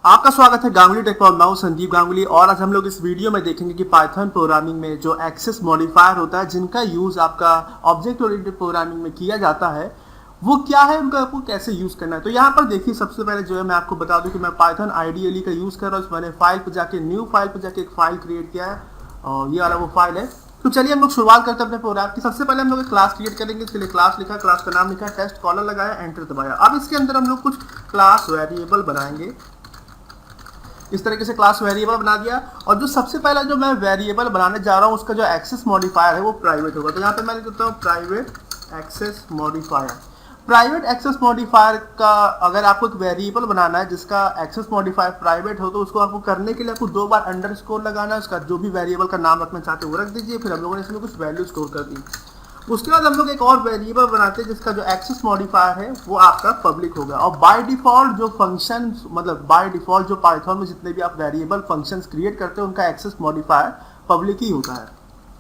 आपका स्वागत है गांगुली टेक पर। मैं संदीप गांगुली और आज हम लोग इस वीडियो में देखेंगे कि पाइथन प्रोग्रामिंग में जो एक्सेस मॉडिफायर होता है जिनका यूज आपका ऑब्जेक्ट ओरिएंटेड प्रोग्रामिंग में किया जाता है वो क्या है, उनका आपको कैसे यूज करना है। तो यहाँ पर देखिए, सबसे पहले जो है मैं आपको बता दूं कि मैं पाइथन आईडीएलई का यूज कर रहा हूँ। मैंने फाइल पर जाके न्यू फाइल पर जाके एक फाइल क्रिएट किया है और ये वाला वो फाइल है। तो चलिए हम लोग शुरुआत करते हैं अपने प्रोग्राम की। सबसे पहले हम लोग एक क्लास क्रिएट करेंगे। इसके लिए क्लास लिखा, क्लास का नाम लिखा, टेस्ट कॉलर लगाया, एंटर दबाया। अब इसके अंदर हम लोग कुछ क्लास वेरिएबल बनाएंगे। इस तरीके से क्लास वेरिएबल बना दिया। और जो सबसे पहला जो मैं वेरिएबल बनाने जा रहा हूँ उसका जो एक्सेस मॉडिफायर है वो प्राइवेट होगा। तो यहाँ पे मैं लिख देता हूँ private access modifier. Private access modifier का अगर आपको एक वेरिएबल बनाना है जिसका एक्सेस मॉडिफायर प्राइवेट हो तो उसको आपको करने के लिए आपको 2 बार अंडरस्कोर लगाना है। उसका जो भी वेरिएबल का नाम रखना चाहते हो वो रख दीजिए। फिर हम लोगों ने इसमें कुछ वैल्यू स्टोर कर दी। उसके बाद हम लोग एक और वेरिएबल बनाते हैं जिसका जो एक्सेस मॉडिफायर है वो आपका पब्लिक होगा। और बाय डिफॉल्ट जो फंक्शन, मतलब बाय डिफॉल्ट जो पाइथन में जितने भी आप वेरिएबल फंक्शंस क्रिएट करते हो उनका एक्सेस मॉडिफायर पब्लिक ही होता है।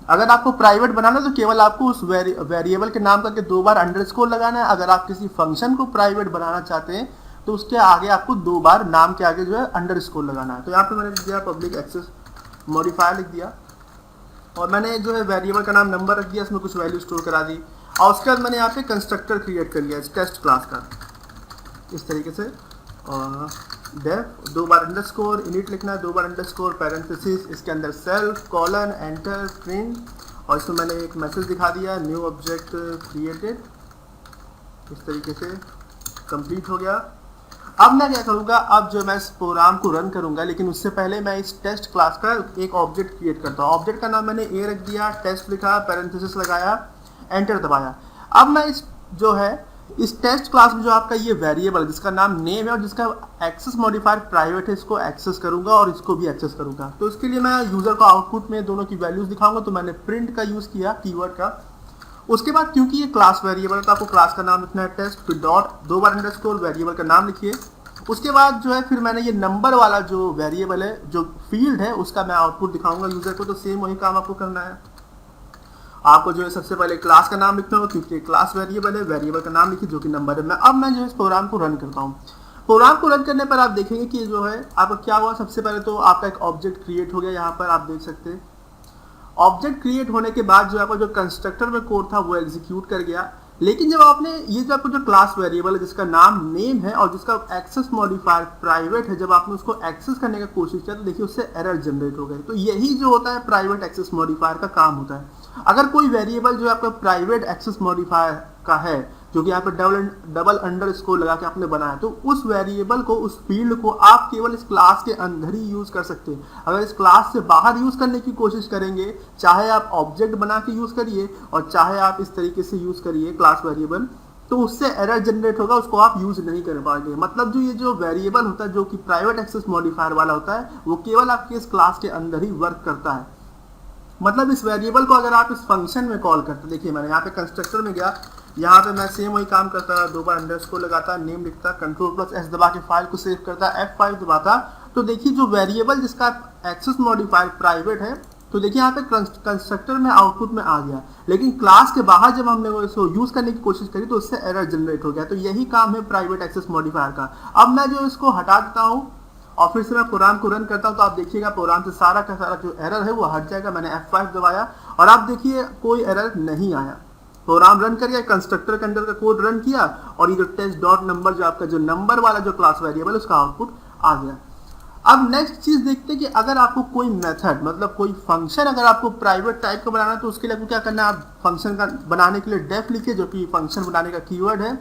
अगर आपको प्राइवेट बनाना है तो केवल आपको उस वेरिएबल के नाम करके 2 बार अंडरस्कोर लगाना है। अगर आप किसी फंक्शन को प्राइवेट बनाना चाहते हैं तो उसके आगे आपको 2 बार नाम के आगे जो है अंडरस्कोर लगाना है। तो यहाँ पे मैंने लिख दिया पब्लिक एक्सेस मॉडिफायर लिख दिया और मैंने जो है वेरिएबल का नाम नंबर रख दिया, इसमें कुछ वैल्यू स्टोर करा दी। और उसके बाद मैंने यहाँ पे कंस्ट्रक्टर क्रिएट कर लिया टेस्ट क्लास का इस तरीके से। डेफ 2 बार अंडरस्कोर, इनिट लिखना है 2 बार अंडरस्कोर, पैरेंथेसिस, इसके अंदर सेल्फ, कॉलन, एंटर, प्रिंट। और इसमें मैंने एक मैसेज दिखा दिया न्यू ऑब्जेक्ट क्रिएटेड। इस तरीके से कंप्लीट हो गया। अब मैं क्या करूंगा, अब जो मैं इस प्रोग्राम को रन करूंगा, लेकिन उससे पहले मैं इस टेस्ट क्लास का एक ऑब्जेक्ट क्रिएट करता हूँ। ऑब्जेक्ट का नाम मैंने ए रख दिया, टेस्ट लिखा, पैरेंथेसिस लगाया, एंटर दबाया। अब मैं इस टेस्ट क्लास में जो आपका ये वेरिएबल जिसका नाम नेम है और जिसका एक्सेस मॉडिफायर प्राइवेट है इसको एक्सेस करूंगा और इसको भी एक्सेस करूंगा। तो इसके लिए मैं यूजर को आउटपुट में दोनों की वैल्यूज दिखाऊंगा। तो मैंने प्रिंट का यूज किया कीवर्ड का। उसके बाद क्योंकि ये क्लास वेरिएबल है तो आपको क्लास का नाम लिखना है टेस्ट, फिर डॉट, 2 बार अंडरस्कोर, वेरिएबल का नाम लिखिए। उसके बाद जो है फिर मैंने ये नंबर वाला जो वेरिएबल है, जो फील्ड है, उसका मैं आउटपुट दिखाऊंगा यूजर को। तो सेम वही काम आपको करना है। आपको जो है सबसे पहले क्लास का नाम लिखना होगा क्योंकि क्लास वेरिएबल है, वेरिएबल का नाम लिखिए जो कि नंबर है। अब मैं जो है इस प्रोग्राम को रन करता हूँ। प्रोग्राम को रन करने पर आप देखेंगे कि जो है आपका क्या हुआ। सबसे पहले तो आपका एक ऑब्जेक्ट क्रिएट हो गया। यहाँ पर आप देख सकते हैं ऑब्जेक्ट क्रिएट होने के बाद जो आपका जो कंस्ट्रक्टर में कोड था वो एग्जीक्यूट कर गया। लेकिन जब आपने ये जो आपको जो क्लास वेरिएबल है जिसका नाम नेम है और जिसका एक्सेस मॉडिफायर प्राइवेट है, जब आपने उसको एक्सेस करने का कोशिश किया तो देखिए उससे एरर जनरेट हो गई। तो यही जो होता है प्राइवेट एक्सेस मॉडिफायर का काम होता है। अगर कोई वेरिएबल जो आपका प्राइवेट एक्सेस मॉडिफायर का है जो कि यहाँ पे डबल अंडरस्कोर लगा के आपने बनाया, तो उस वेरिएबल को, उस फील्ड को आप केवल इस क्लास के अंदर ही यूज कर सकते हैं। अगर इस क्लास से बाहर यूज करने की कोशिश करेंगे, चाहे आप ऑब्जेक्ट बना के यूज करिए और चाहे आप इस तरीके से यूज करिए क्लास वेरिएबल, तो उससे एरर जनरेट होगा, उसको आप यूज नहीं कर पाएंगे। मतलब जो ये जो वेरिएबल होता है जो कि प्राइवेट एक्सेस मॉडिफायर वाला होता है वो केवल आपके इस क्लास के अंदर ही वर्क करता है। मतलब इस वेरिएबल को अगर आप इस फंक्शन में कॉल करते, देखिए मैंने यहाँ पे कंस्ट्रक्टर में गया, यहाँ पे मैं सेम वही काम करता, 2 बार अंडरस्कोर लगाता, नेम लिखता, Ctrl+S दबा के फाइल को सेव करता, F5 दबाता। तो देखिए जो वेरिएबल जिसका एक्सेस मॉडिफायर प्राइवेट है, तो देखिए यहाँ पे कंस्ट्रक्टर में आउटपुट में आ गया। लेकिन क्लास के बाहर जब हमने इसको यूज करने की कोशिश करी तो उससे एरर जनरेट हो गया। तो यही काम है प्राइवेट एक्सेस मॉडिफायर का। अब मैं जो इसको हटा देता हूँ और फिर से मैं प्रोग्राम को रन करता हूं तो आप देखिएगा प्रोग्राम से सारा का सारा जो एरर है वो हट जाएगा। मैंने F5 दबाया और आप देखिए कोई एरर नहीं आया। प्रोग्राम रन करिए, कंस्ट्रक्टर के अंदर का कोड रन किया और ये जो टेस्ट डॉट नंबर जो आपका जो नंबर वाला जो क्लास वेरिएबल उसका आउटपुट आ गया। अब नेक्स्ट चीज देखते हैं कि अगर आपको कोई मेथड, मतलब कोई फंक्शन अगर आपको प्राइवेट टाइप का बनाना है तो उसके लिए आपको क्या करना है। आप फंक्शन का बनाने के लिए डेफ लिखिए जो कि फंक्शन बनाने का कीवर्ड है।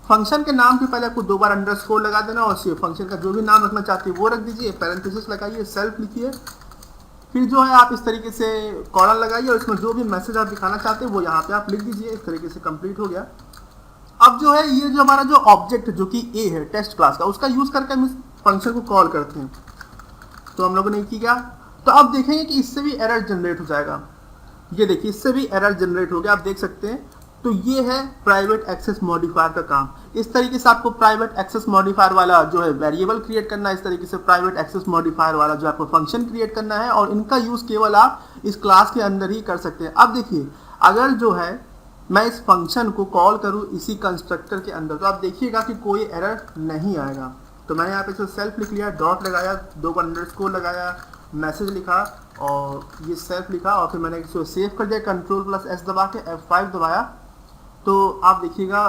फंक्शन के नाम के पहले आपको 2 बार अंडरस्कोर लगा देना और फंक्शन का जो भी नाम रखना चाहते हैं वो रख दीजिए, पैरेंथेसिस लगाइए, सेल्फ लिखिए, फिर जो है आप इस तरीके से कॉलन लगाइए और इसमें जो भी मैसेज आप दिखाना चाहते हैं वो यहाँ पे आप लिख दीजिए। इस तरीके से कंप्लीट हो गया। अब जो है ये जो हमारा जो ऑब्जेक्ट जो कि ए है टेस्ट क्लास का, उसका यूज करके हम इस फंक्शन को कॉल करते हैं। तो हम लोगों ने किया, तो अब देखेंगे कि इससे भी एरर जनरेट हो जाएगा। ये देखिए इससे भी एरर जनरेट हो गया, आप देख सकते हैं। तो ये है प्राइवेट एक्सेस मॉडिफायर का काम। इस तरीके से आपको प्राइवेट एक्सेस मॉडिफायर वाला जो है वेरिएबल क्रिएट करना है, इस तरीके से प्राइवेट एक्सेस मॉडिफायर वाला जो आपको फंक्शन क्रिएट करना है और इनका यूज केवल आप इस क्लास के अंदर ही कर सकते हैं। अब देखिए अगर जो है मैं इस फंक्शन को कॉल करूं इसी कंस्ट्रक्टर के अंदर तो आप देखिएगा कि कोई एरर नहीं आएगा। तो मैंने यहाँ पे जो सेल्फ लिख लिया, डॉट लगाया, 2 बार अंडरस्कोर लगाया, मैसेज लिखा और ये सेल्फ लिखा और फिर मैंने इसको सेव कर दिया, Ctrl+S दबा के F5 दबाया। तो आप देखिएगा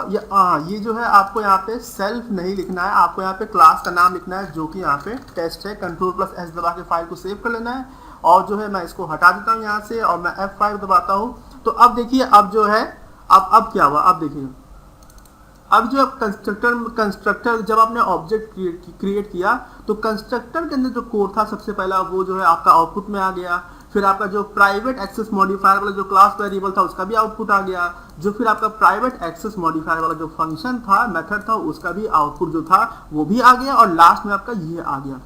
ये जो है आपको यहाँ पे सेल्फ नहीं लिखना है, आपको यहाँ पे क्लास का नाम लिखना है जो कि यहाँ पे टेस्ट है। Ctrl+S दबा के फाइल को सेव कर लेना है और जो है मैं इसको हटा देता हूँ यहाँ से और मैं F5 दबाता हूँ। तो अब देखिए अब जो है अब क्या हुआ, अब देखिए अब जो कंस्ट्रक्टर जब आपने ऑब्जेक्ट क्रिएट किया तो कंस्ट्रक्टर के अंदर जो कोड था सबसे पहला वो जो है आपका आउटपुट में आ गया। फिर आपका जो प्राइवेट एक्सेस मॉडिफायर वाला जो क्लास वेरिएबल था उसका भी आउटपुट आ गया। जो फिर आपका प्राइवेट एक्सेस मॉडिफायर वाला जो फंक्शन था, मेथड था, उसका भी आउटपुट जो था वो भी आ गया और लास्ट में आपका ये आ गया,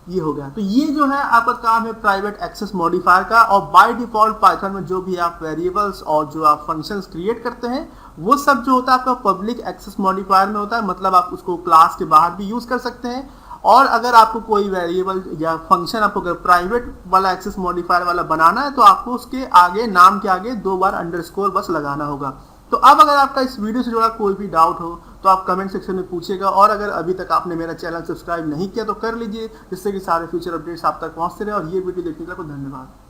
ये हो गया। तो ये जो है आपका काम है प्राइवेट एक्सेस मॉडिफायर का। और बाय डिफॉल्ट पाइथन में जो भी आप वेरिएबल्स और जो आप फंक्शंस क्रिएट करते हैं वो सब जो होता है आपका पब्लिक एक्सेस मॉडिफायर में होता है, मतलब आप उसको क्लास के बाहर भी यूज कर सकते हैं। और अगर आपको कोई वेरिएबल या फंक्शन आपको अगर प्राइवेट वाला एक्सेस मॉडिफायर वाला बनाना है तो आपको उसके आगे, नाम के आगे 2 बार अंडरस्कोर बस लगाना होगा। तो अब अगर आपका इस वीडियो से जुड़ा कोई भी डाउट हो तो आप कमेंट सेक्शन में पूछिएगा और अगर अभी तक आपने मेरा चैनल सब्सक्राइब नहीं किया तो कर लीजिए, जिससे कि सारे फ्यूचर अपडेट्स आप तक पहुंचते रहे। और ये वीडियो देखने के लिए धन्यवाद।